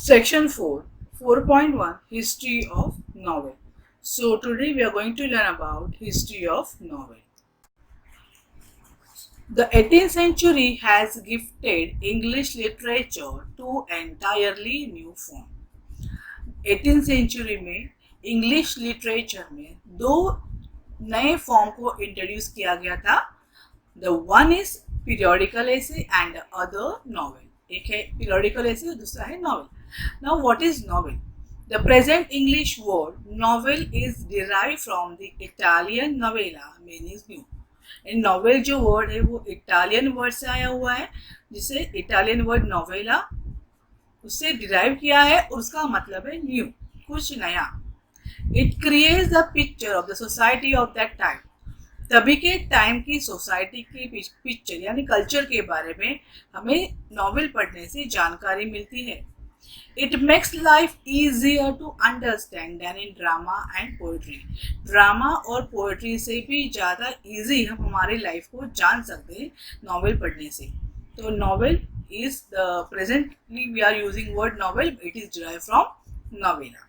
Section 4, 4.1 History of Novel. So today we are going to learn about history of novel. The 18th century has gifted English literature to entirely new form. 18th century में English literature में दो नए form को introduce किया गया था. The one is periodical essay and the other novel. एक है पीरियोडिकल एसे और दूसरा है novel. Now what is novel? The present English word novel is derived from the Italian novella meaning new. And novel जो word है वो Italian word से आया हुआ है, जिसे इटालियन वर्ड नोवेला उससे डिराइव किया है और उसका मतलब है न्यू, कुछ नया. It creates the picture of the society of that time. तभी के टाइम की सोसाइटी की पिक्चर यानी कल्चर के बारे में हमें नॉवेल पढ़ने से जानकारी मिलती है. It makes life easier to understand than in drama and poetry. Drama और पोएट्री से भी ज़्यादा इजी हम हमारी लाइफ को जान सकते हैं नॉवेल पढ़ने से. तो novel is the presently we are using word novel, it is derive from novella.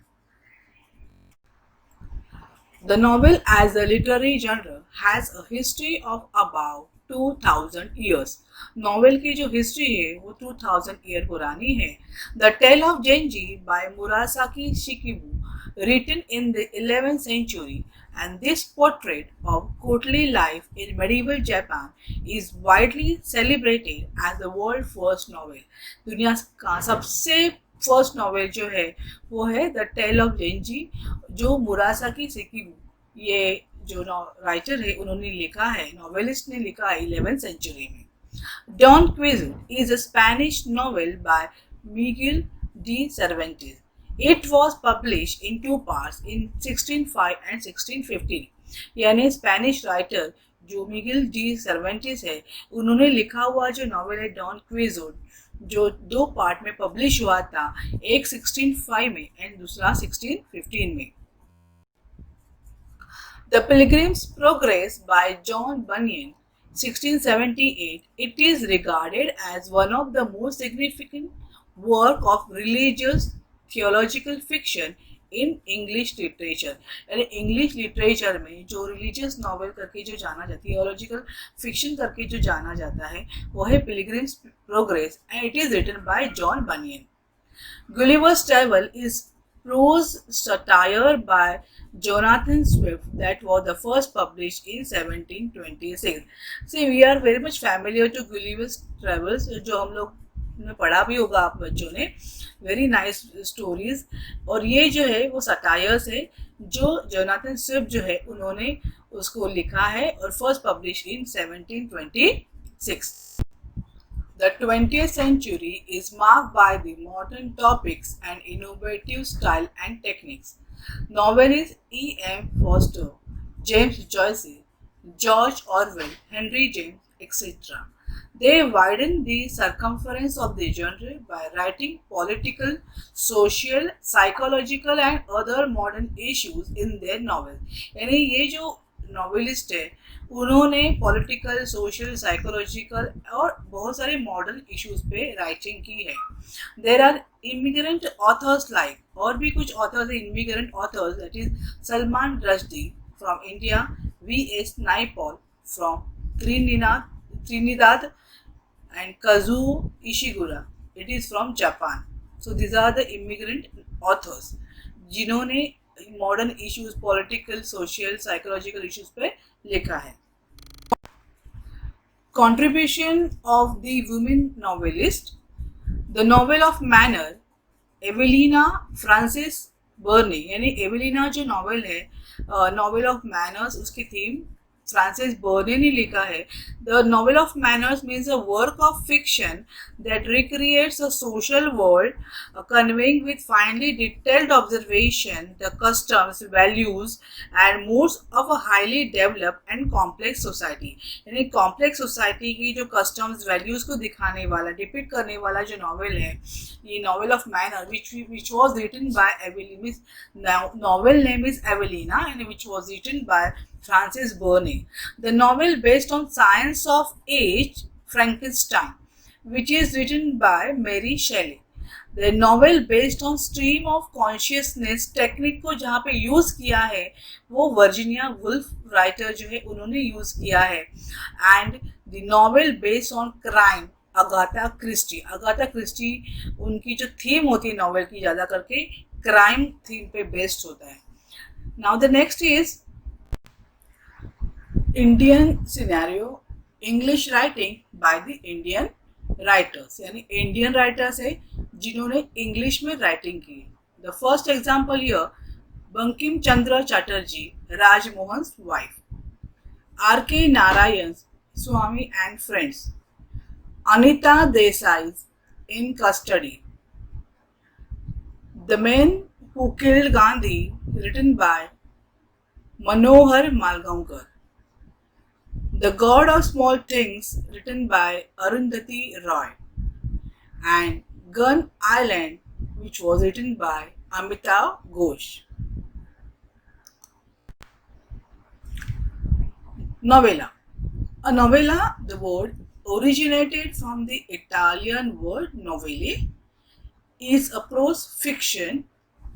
The novel as a literary genre has a history of about 2000 years. Novel की जो हिस्ट्री है वो 2000 ईयर पुरानी है. The tale of Genji by Murasaki Shikibu written in the 11th century, and this portrait of courtly life in medieval Japan is widely celebrated as the world's first novel. दुनिया का सबसे first novel जो है वो है the tale of Gen Z, जो मुरासाकी शिकिबू ये जो राइटर है उन्होंने लिखा है, नॉवेलिस्ट ने लिखा है 11th सेंचुरी में. Don Quixote is a Spanish novel by Miguel de Cervantes. It was published in two parts in 1605 and 1615. यानी स्पेनिश राइटर जो मिगेल डी सर्वेंटेस है उन्होंने लिखा हुआ जो नॉवेल है डॉन क्विजोट, जो दो पार्ट में पब्लिश हुआ था, एक 1605 में एंड दूसरा 1615 में. The Pilgrim's Progress by John Bunyan 1678. It is regarded as one of the most significant work of religious theological fiction in English literature. यानी इंग्लिश लिटरेचर में जो रिलीजियस नॉवेल करके जो जाना जाता है, थियोलॉजिकल फिक्शन करके जो जाना जाता है, वो है pilgrim's progress and it is written by John Bunyan. Gulliver's Travel is prose satire by Jonathan Swift that was the first published in 1726. See, we are very much familiar to Gulliver's Travels, जो हम लोग ने पढ़ा भी होगा आप बच्चों ने. Very nice stories. और ये जो है वो सटायर्स है जो जोनाथन स्विफ्ट जो है उन्होंने उसको लिखा है और first publish in 1726. The 20th century is marked by the modern topics and innovative style and techniques. Novelists E. M. Foster, James Joyce, George Orwell, Henry James, etc. They widen the circumference of the genre by writing political, social, psychological and other modern issues in their novels. यानी ये जो novelist है उन्होंने political, social, psychological और बहुत सारे modern issues पे writing की है. There are immigrant authors like, और भी कुछ ऑथर्स है immigrant authors, that is Salman Rushdie from India, V S Naipaul from Trinidad and Kazuo Ishiguro, it is from Japan. So these are the immigrant authors जिन्होंने modern issues, political, social, psychological issues पे लिखा है. Contribution of the women novelist. The novel of manner, Evelina Frances Burney, यानी Evelina जो novel है, novel of manners, उसकी theme Frances Burney ने लिखा है. The novel of manners means a work of fiction that recreates a social world, conveying with finely detailed observation the customs, values and moods of a highly developed and complex society. यानी complex society की जो customs, values को दिखाने वाला, depict करने वाला जो novel है, ये novel of manner which was written by Evelina. Novel name is Evelina and which was written by Francis Burney. The novel based on Science of Age, Frankenstein, which is written by Mary Shelley. The novel based on stream of consciousness technique को जहाँ पे use किया है वो Virginia Woolf writer जो है उन्होंने use किया है. And the novel based on crime Agatha Christie उनकी जो थीम होती है नॉवेल की ज़्यादा करके क्राइम थीम पे बेस्ड होता है. Now the next is Indian scenario English writing by the Indian writers, यानी इंडियन राइटर्स है जिन्होंने इंग्लिश में राइटिंग की. The first example here Bankim Chandra Chatterjee, Rajmohan wife. R K Narayan Swami and friends. Anita Desai in custody. The Man Who Killed Gandhi, written by Manohar Malgaonkar. The God of Small Things, written by Arundhati Roy. And Gun Island, which was written by Amitav Ghosh. Novella. A novella, the word, originated from the Italian word novelle, is a prose fiction.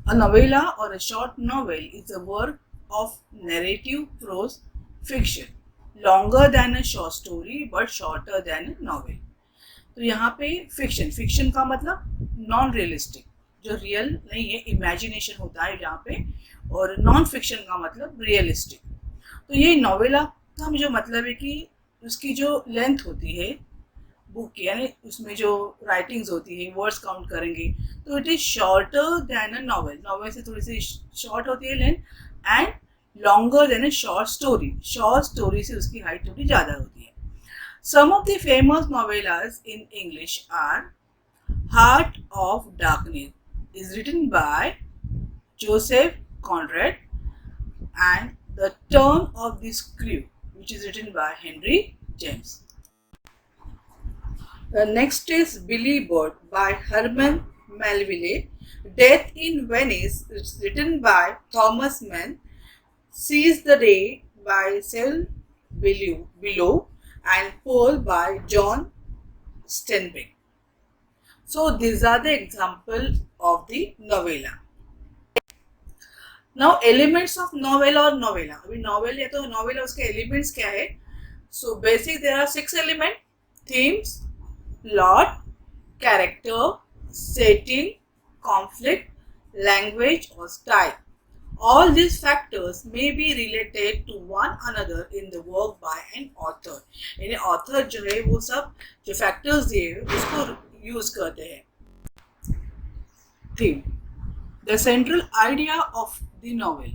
A novella or a short novel is a work of narrative prose fiction, longer than a short story but shorter than a novel. तो यहाँ पे fiction का मतलब non realistic, जो real नहीं है, imagination होता है यहाँ पे, और नॉन फिक्शन का मतलब रियलिस्टिक. तो ये नोवेला का जो मतलब है कि उसकी जो लेंथ होती है बुक की, यानी उसमें जो राइटिंग्स होती है, वर्ड्स काउंट करेंगे तो it is shorter than a novel. Novel से थोड़ी सी शॉर्ट होती है length, and longer than a short story से उसकी हाइट थोड़ी ज़्यादा होती है. Some of the famous novellas in English are Heart of Darkness is written by Joseph Conrad, and the Turn of the Screw which is written by Henry James. The next is Billy Bird by Herman Melville. Death in Venice is written by Thomas Mann. Seize the Day by Cecil Below and Paul by John Steinbeck. So these are the examples of the novella. Now elements of novel और novella. अभी novel है तो novel है, उसके elements क्या है? So basic there are 6 element: themes, plot, character, setting, conflict, language और style. All these factors may be related to one another in the work by an author. यानी author जो है वो सब जो फैक्टर्स दिए उसको यूज करते हैं. Theme. The central idea of the novel.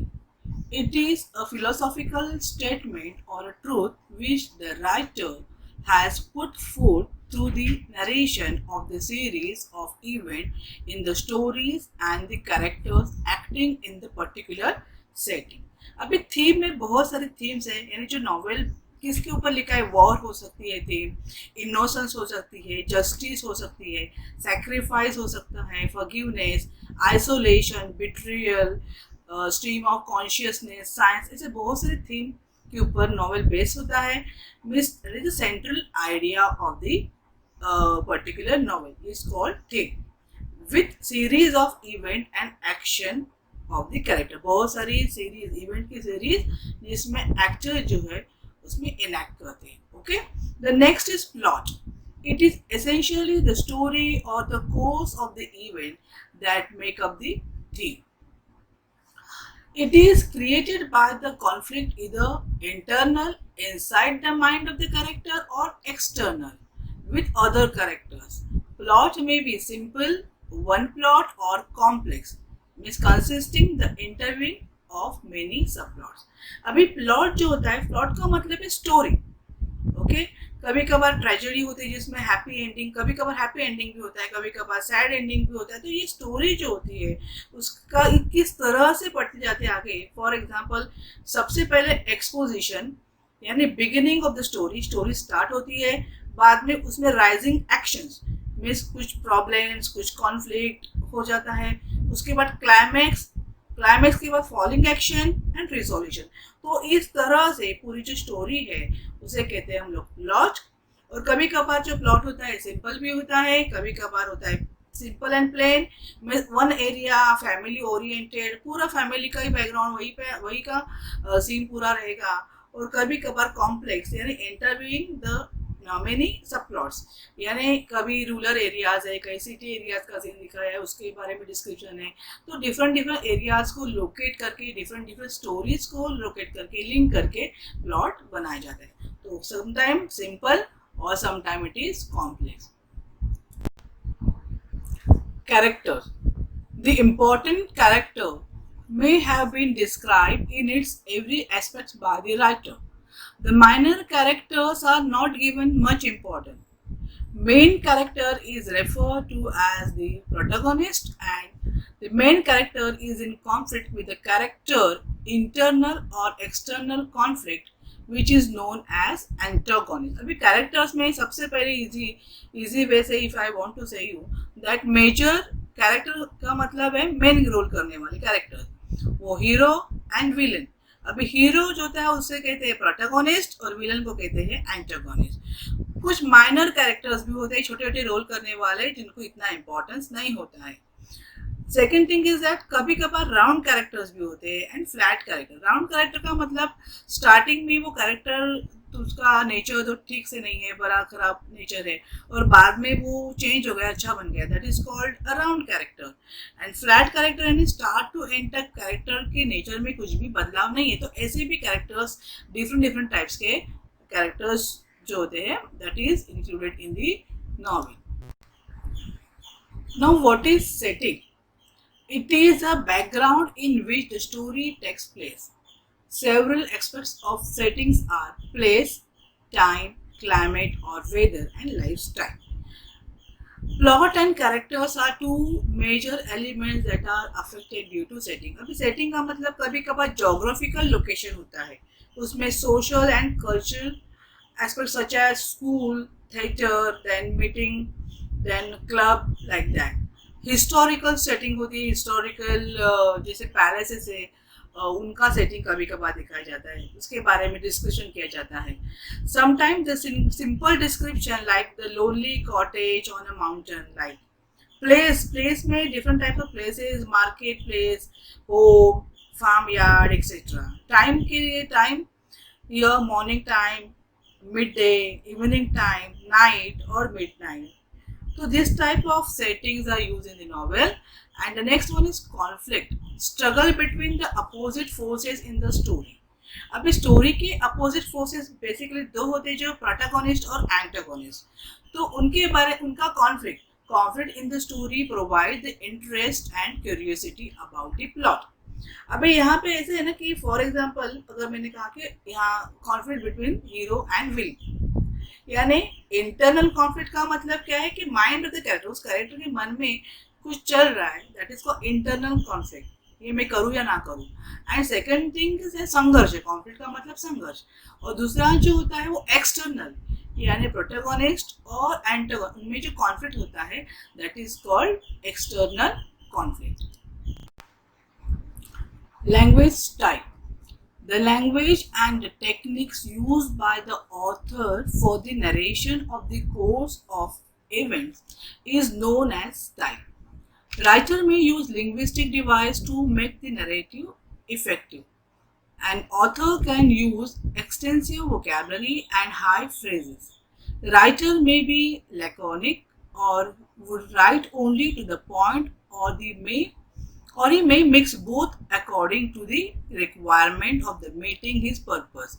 It is a philosophical statement or a truth which the writer has put forth through the narration of the series of events in the stories and the characters acting in the particular setting. अभी theme में बहुत सारे themes हैं, यानी जो novel किसके ऊपर लिखा है, वॉर हो सकती है थीम, इनोसेंस हो सकती है, जस्टिस हो सकती है, सैक्रिफाइस हो सकता है, forgiveness, isolation, betrayal, stream of consciousness, science, ऐसे बहुत सारे थीम के ऊपर नॉवेल बेस्ड होता है. Means the central idea of the particular novel is called theme, with series of event and action of the character. बहुत सारी सीरीज, इवेंट की सीरीज जिसमें एक्टर जो है उसमें इनैक्ट करते हैं. Okay. The next is plot. It is essentially the story or the course of the event that make up the theme. It is created by the conflict either internal inside the mind of the character or external with other characters. Plot may be simple, one plot, or complex, means consisting the interweaving of many subplots. अभी plot जो होता है, plot का मतलब है story. Okay. कभी कभार tragedy होती है जिसमें हैप्पी एंडिंग, कभी कभार हैप्पी एंडिंग भी होता है, कभी कभार सैड एंडिंग भी होता है. तो ये स्टोरी जो होती है उसका किस तरह से पढ़ते जाते हैं आगे. फॉर एग्जांपल, सबसे पहले एक्सपोजिशन यानी beginning of the story, story start होती है, बाद में उसमें राइजिंग एक्शंस मीन्स कुछ प्रॉब्लम्स, कुछ कॉन्फ्लिक्ट हो जाता है, उसके बाद क्लाइमैक्स के बाद फॉलिंग एक्शन एंड रिजोल्यूशन. तो इस तरह से पूरी जो स्टोरी है उसे कहते हैं हम लोग प्लॉट. और कभी कभार जो प्लॉट होता है सिंपल भी होता है, कभी कभार होता है सिंपल एंड प्लेन में वन एरिया फैमिली ओरिएंटेड, पूरा फैमिली का ही बैकग्राउंड वही का सीन पूरा रहेगा। और कभी कभार कॉम्प्लेक्स यानी इंटरव्यूइंग द मेनी सब प्लॉट्स, यानी कभी रूरल एरियाज है, कहीं सिटी एरियाज का सीन दिखाया है, उसके बारे में डिस्क्रिप्शन है। तो डिफरेंट डिफरेंट एरियाज को लोकेट करके, डिफरेंट डिफरेंट स्टोरीज को लोकेट करके, लिंक करके प्लॉट बनाए जाते हैं। तो समटाइम सिंपल और sometime it is complex. Character. The important character may have been described in its every aspect by the writer. The minor characters are not given much importance. Main character is referred to as the protagonist, and the main character is in conflict with the character, internal or external conflict, which is known as antagonist. अभी characters में सबसे पहले easy way से if I want to say you that major character का मतलब है main role करने वाले कैरेक्टर, वो हीरो एंड विलन। अभी हीरो जो होता है उसे कहते हैं प्रोटैगोनिस्ट और विलन को कहते हैं एंटागोनिस्ट। कुछ माइनर कैरेक्टर्स भी होते हैं, छोटे छोटे रोल करने वाले, जिनको इतना इंपॉर्टेंस नहीं होता है। सेकेंड थिंग इज दैट कभी कभार राउंड कैरेक्टर्स भी होते हैं and flat character. Round character का मतलब स्टार्टिंग में वो कैरेक्टर तो उसका नेचर तो ठीक से नहीं है, बड़ा खराब नेचर है, और बाद में वो चेंज हो गया, अच्छा बन गया, that is called a round character. And flat character यानी स्टार्ट टू एंड तक कैरेक्टर के नेचर में कुछ भी बदलाव नहीं है। तो ऐसे भी कैरेक्टर्स डिफरेंट डिफरेंट टाइप्स के कैरेक्टर्स जो होते हैं that is included in the novel. Now what is setting? It is a background in which the story takes place. Several aspects of settings are place, time, climate or weather and lifestyle. Plot and characters are two major elements that are affected due to setting. अभी setting का मतलब कभी कभार geographical location होता है, उसमें social and cultural aspects such as school, theater, then meeting, then club, like that. Historical setting होती है, हिस्टोरिकल जैसे पैलेसेस है, उनका सेटिंग कभी कभार दिखाया जाता है, उसके बारे में डिस्कशन किया जाता है। Sometimes the simple description like the lonely cottage on a mountain, like place में different type of places, market place, home, farm yard etcetera. Time के लिए टाइम या morning time, mid day, evening time, night और mid night. So this type of settings are used in the novel. And the next one is conflict, struggle between the opposite forces in the story. अभी story के opposite forces basically दो होते हैं, जो protagonist और antagonist. तो उनका conflict in the story provide the interest and curiosity about the plot. अभी यहाँ पे ऐसे है ना कि फॉर एग्जांपल अगर मैंने कहा कि यहाँ conflict between hero and villain, यानी इंटरनल कॉन्फ्लिक्ट का मतलब क्या है कि माइंड ऑफ द कैरेक्टर, उस कैरेक्टर के मन में कुछ चल रहा है, that is called internal conflict, ये मैं करूँ या ना करूँ। एंड सेकंड थिंग है संघर्ष, है कॉन्फ्लिक्ट का मतलब संघर्ष। और दूसरा जो होता है वो एक्सटर्नल, यानी प्रोटैगोनिस्ट और एंटागोनिस्ट, उनमें जो कॉन्फ्लिक्ट होता है that is called external conflict. Language style. The language and the techniques used by the author for the narration of the course of events is known as style. Writer may use linguistic device to make the narrative effective. An author can use extensive vocabulary and high phrases. The writer may be laconic or would write only to the point, or he may mix both according to the requirement of the meeting his purpose.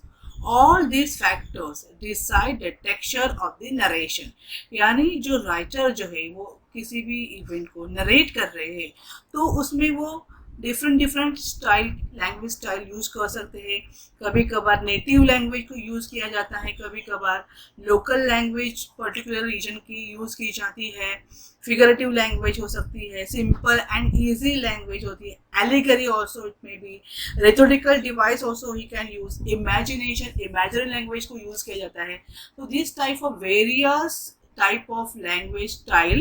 All these factors decide the texture of the narration. यानी जो writer जो है वो किसी भी event को narrate कर रहे हैं तो उसमें वो different style, language style use कर सकते हैं। कभी कभार नेटिव लैंग्वेज को यूज किया जाता है, कभी कभार लोकल लैंग्वेज पर्टिकुलर रीजन की यूज की जाती है, फिगरेटिव लैंग्वेज हो सकती है, सिंपल एंड इजी लैंग्वेज होती है, allegory also it may be, rhetorical device also he can use, imagination, imaginary language को यूज किया जाता है। तो this type of various type of language style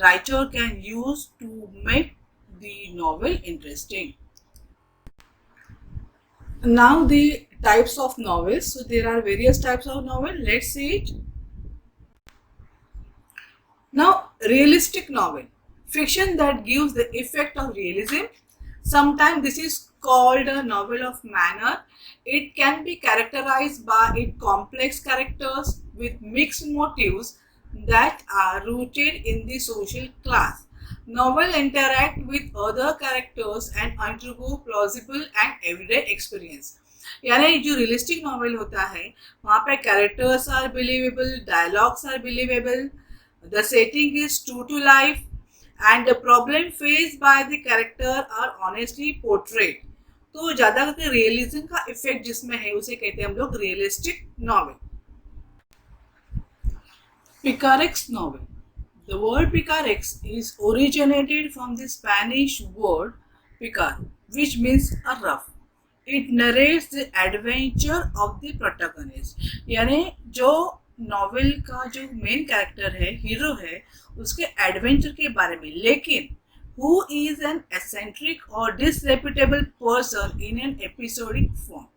writer can use to make the novel interesting. Now the types of novels. So there are various types of novel. Let's see it. Now Realistic novel, fiction that gives the effect of realism. Sometimes this is called a novel of manner. It can be characterized by its complex characters with mixed motives that are rooted in the social class. Novel interact with other characters and undergo plausible and everyday experience. यानी जो realistic novel होता है वहाँ पे characters are believable, dialogues are believable, the setting is true to life, and the problem faced by the character are honestly portrayed. तो ज़्यादा करके realism का इफेक्ट जिसमें है उसे कहते हैं हम लोग realistic novel. Picaresque novel. The word picaresque is originated from the Spanish word picar, which means a rough. It narrates the adventure of the protagonist. यानी जो नॉवेल का जो मेन कैरेक्टर है, हीरो है, उसके एडवेंचर के बारे में, लेकिन who is an eccentric or disreputable person in an episodic form.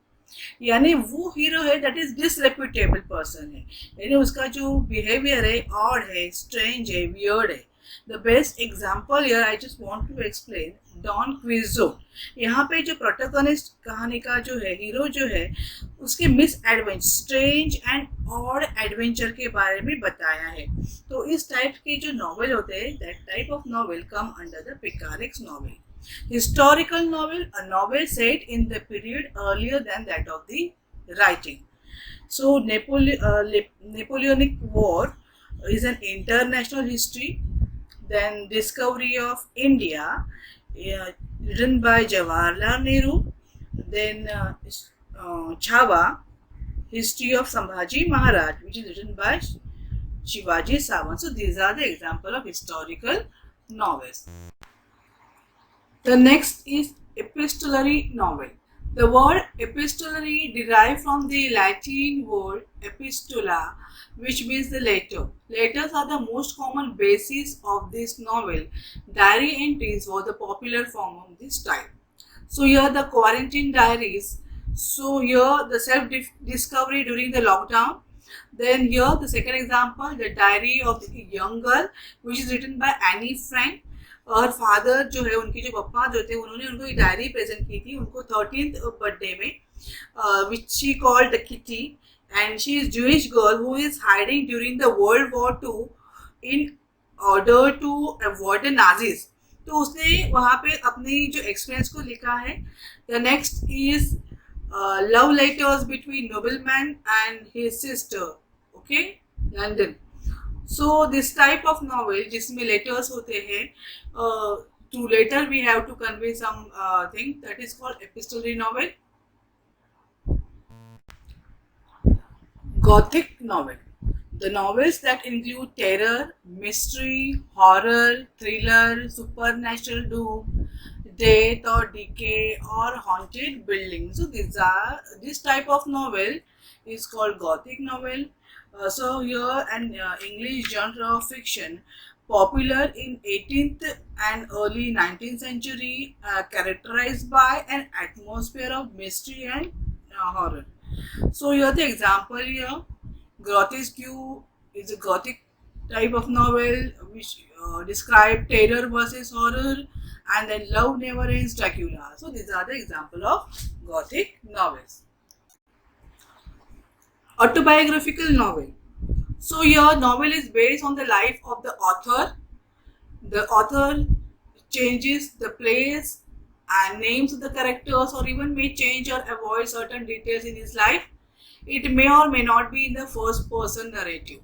यानी वो हीरो है दैट इज डिसरेप्यूटेबल पर्सन है, यानी उसका जो बिहेवियर है ऑड है, स्ट्रेंज है, वियर्ड है. The best example here I just want to explain Don Quixote. यहाँ पे जो प्रोटोगनिस्ट कहानी का जो है हीरो जो है उसके miss adventure, strange and odd adventure के बारे में बताया है. तो इस टाइप के जो नॉवेल होते हैं that type of novel come under the picaresque novel. Historical novel, a novel set in the period earlier than that of the writing. So, Napoleonic War is an international history. Then, Discovery of India, written by Jawaharlal Nehru. Then, Chhawa, History of Sambhaji Maharaj, which is written by Shivaji Savant. So, these are the example of historical novels. The next is epistolary novel. The word epistolary derived from the Latin word epistula, which means the letter. Letters are the most common basis of this novel. Diary entries were the popular form of this type. So here the quarantine diaries. So here the self-discovery during the lockdown. Then here the second example, the diary of the young girl, which is written by Annie Frank. और father जो है उनके जो पप्पा जो थे उन्होंने उनको एक डायरी प्रेजेंट की थी उनको 13th बर्थडे में, which she called Kitty, and she is Jewish girl who is hiding during the world war 2 in order to avoid the Nazis. तो उसने वहाँ पे अपनी जो एक्सपीरियंस को लिखा है. The next is love letters between nobleman and his sister, okay, London. So this type of novel जिसमें letters होते हैं, to letter we have to convey some thing, that is called epistolary novel. Gothic novel. The novels that include terror, mystery, horror, thriller, supernatural doom, death or decay, or haunted buildings. So this type of novel is called Gothic novel. So here an English genre of fiction popular in 18th and early 19th century, characterized by an atmosphere of mystery and horror. So here the example here, Grotesque is a Gothic type of novel which describe terror versus horror, and then Love Never Ends, Dracula. So these are the example of Gothic novels. Autobiographical novel. So your novel is based on the life of the author. The author changes the place and names of the characters, or even may change or avoid certain details in his life. It may or may not be in the first person narrative.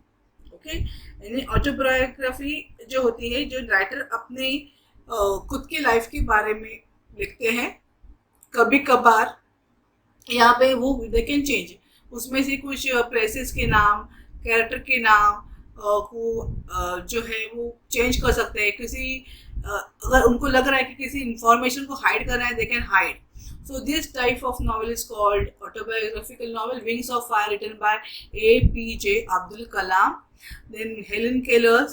Okay, यानी autobiography जो होती है, जो writer अपने खुद की life के बारे में लिखते हैं. कभी कभार यहाँ पे वो दे कैन चेंज, उसमें से कुछ प्लेसेस के नाम, कैरेक्टर के नाम को जो है वो चेंज कर सकते हैं. किसी अगर उनको लग रहा है कि किसी इंफॉर्मेशन को हाइड करना है, they can hide. So this type of novel is called autobiographical novel. Wings of Fire, written by APJ Abdul Kalam. Then Helen Keller,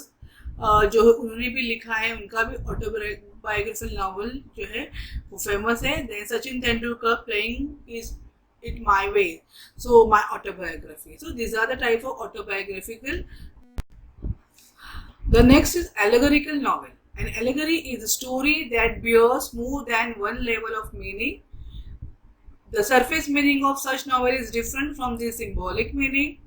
जो उन्होंने भी लिखा है, उनका भी autobiographical novel जो है वो फेमस है. Then Sachin Tendulkar playing is It My Way, so my autobiography. So these are the type of autobiographical. The next is allegorical novel. An allegory is a story that bears more than one level of meaning. The surface meaning of such novel is different from the symbolic meaning.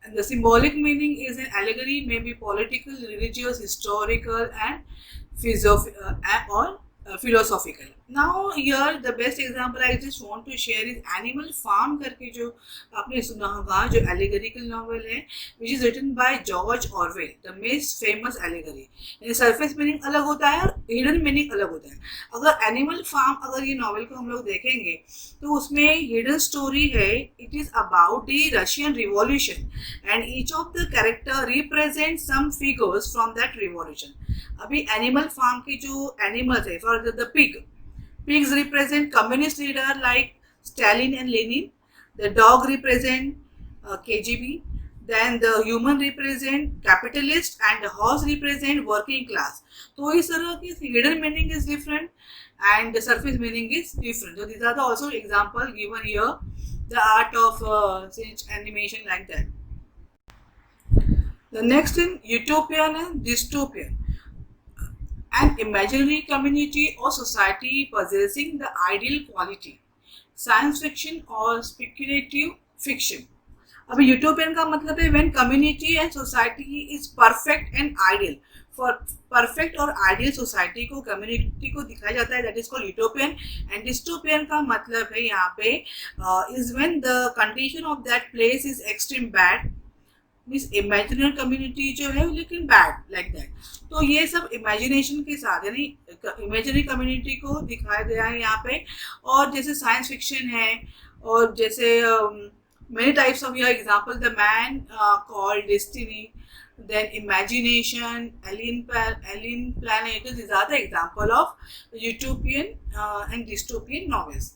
And the symbolic meaning is an allegory may be political, religious, historical, and philosophical. Now here the best example I just want to share is Animal Farm करके जो आपने सुना होगा जो allegorical novel है which is written by George Orwell, the most famous allegory. यानी surface meaning अलग होता है और hidden meaning अलग होता है. अगर Animal Farm अगर ये novel को हम लोग देखेंगे तो उसमें hidden story है. It is about the Russian Revolution and each of the character represents some figures from that revolution. अभी एनिमल फार्म की जो एनिमल्स है for the pigs represent communist leader like Stalin and Lenin. The dog represent KGB. Then the human represent capitalist and the horse represent working class. तो इस तरह की hidden meaning is different and the surface meaning is different. So these are the also example given here. The art of animation like that. The next in utopian and dystopian. An imaginary community or society possessing the ideal quality. Science fiction or speculative fiction. अभी utopian का मतलब है when community and society is perfect and ideal. For perfect और ideal society को community को दिखाया जाता है that is called utopian. And dystopian का मतलब है यहाँ पे is when the condition of that place is extreme bad. Means imaginary community जो है लेकिन बैड लाइक दैट. तो ये सब इमेजिनेशन के साथ यानी इमेजिनरी कम्युनिटी को दिखाया गया है यहाँ पे. और जैसे साइंस फिक्शन है और जैसे many types of your example, the man called destiny, then imagination, alien planet. These are the example of utopian and dystopian novels.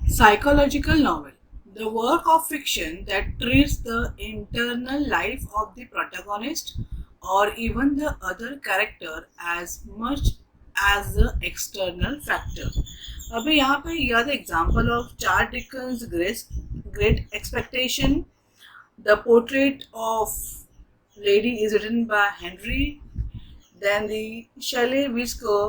Psychological novel, the work of fiction that treats the internal life of the protagonist or even the other character as much as the external factor. अभी यहाँ पे यह example of Charles Dickens great expectation. The portrait of lady is written by Henry. Then the Sally विस्कर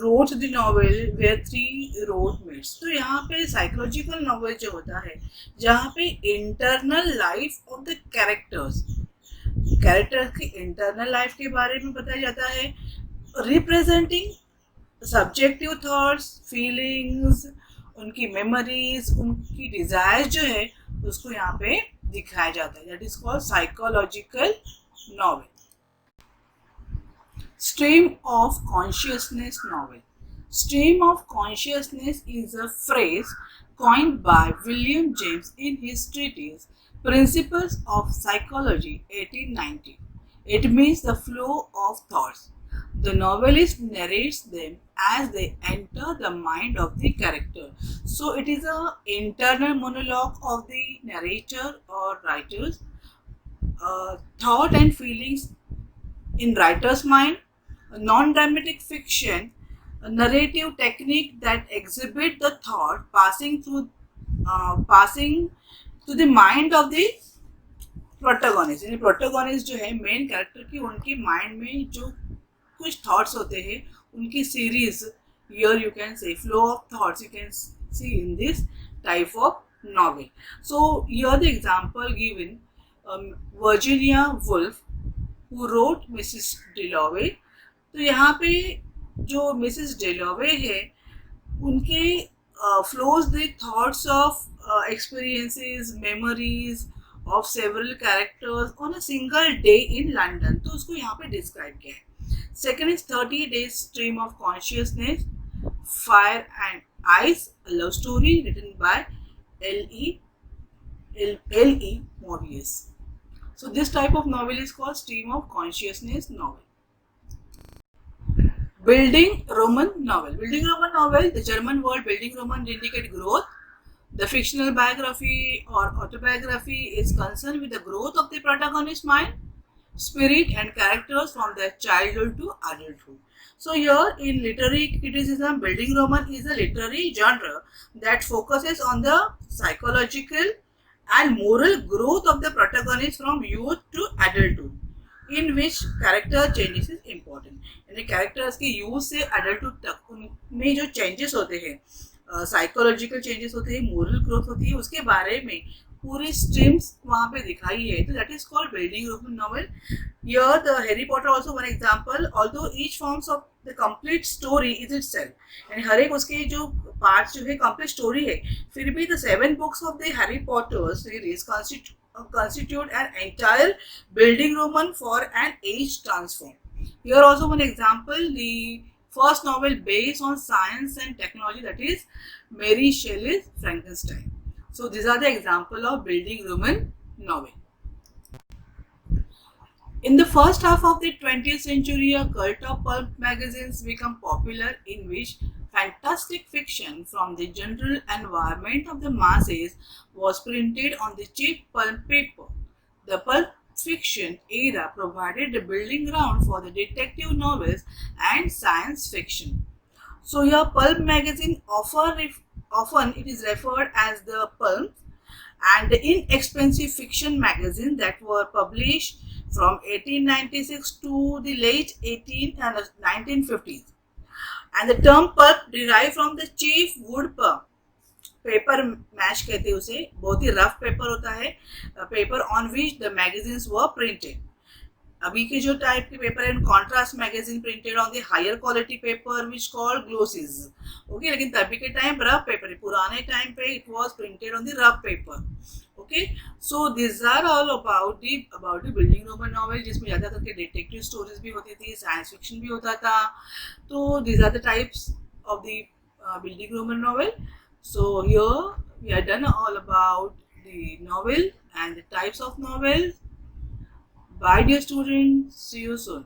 wrote the novel where 3 road meets. तो यहाँ पे psychological novel जो होता है जहाँ पे internal life of the characters की इंटरनल लाइफ के बारे में बताया जाता है. रिप्रेजेंटिंग सब्जेक्टिव थॉट्स, फीलिंग्स, उनकी मेमोरीज, उनकी डिजायर जो है उसको यहाँ पे दिखाया जाता है. That is called psychological novel. Stream of consciousness novel. Stream of consciousness is a phrase coined by William James in his treatise Principles of Psychology 1890. It means the flow of thoughts. The novelist narrates them as they enter the mind of the character. So it is an internal monologue of the narrator or writers, thought and feelings in writer's mind. A non-dramatic fiction, a narrative technique that exhibit the thought passing to the mind of the protagonist. यानी protagonist जो है main character की उनकी mind में जो कुछ thoughts होते हैं उनकी series. Here you can say flow of thoughts you can see in this type of novel. So here the example given Virginia Woolf who wrote Mrs डेलोवे. तो यहाँ पे जो मिसेस डेलोवे है उनके flows the thoughts of experiences, memories of several characters on a single day in London. तो उसको यहाँ पे डिस्क्राइब किया है. Second is 30 Days Stream of Consciousness, Fire and Ice, a love story written by L.E. Mobius. So this type of novel is called Stream of Consciousness novel. Building Roman novel. Building Roman novel, the German word building Roman indicates growth. The fictional biography or autobiography is concerned with the growth of the protagonist's mind, spirit and characters from their childhood to adulthood. So here in literary criticism, building Roman is a literary genre that focuses on the psychological and moral growth of the protagonist from youth to adulthood, in which character changes is important. यानी characters के youth से adulthood तक उनमें जो changes होते हैं, psychological changes होते हैं, मोरल ग्रोथ होती है, उसके बारे में पूरी स्ट्रीम्स वहाँ पे दिखाई है. तो that is called building Roman novel. Here the Harry Potter also one example, although each forms of the complete story is itself. यानी हर एक उसके जो पार्ट जो है कंप्लीट स्टोरी है, फिर भी the 7 books of the Harry Potter series constitute an entire building Roman for an age transform. Here also one example, the first novel based on science and technology, that is Mary Shelley's Frankenstein. So these are the example of building Roman novel. In the first half of the 20th century, a cult of pulp magazines became popular, in which fantastic fiction from the general environment of the masses was printed on the cheap pulp paper. The pulp fiction era provided the building ground for the detective novels and science fiction. So here pulp magazine often it is referred as the pulp, and the inexpensive fiction magazine that were published from 1896 to the late 1950s. And the term pulp derived from the cheap wood pulp. Paper mash कहते हैं उसे, बहुत ही rough paper होता है, paper on which the magazines were printed. अभी के जो टाइप के पेपर है, contrast magazine printed on the higher quality paper which called glossies. Okay, लेकिन तभी के टाइम रफ पेपर है, पुराने टाइम पे it was printed on the rough paper. Okay, so this are all about the bildungsroman novel, जिसमें ज़्यादा करके detective stories भी होती थी, साइंस फिक्शन भी होता था. तो this are the types of the bildungsroman novel. So here we are done all about the novel and the types of novels. Bye dear students, see you soon.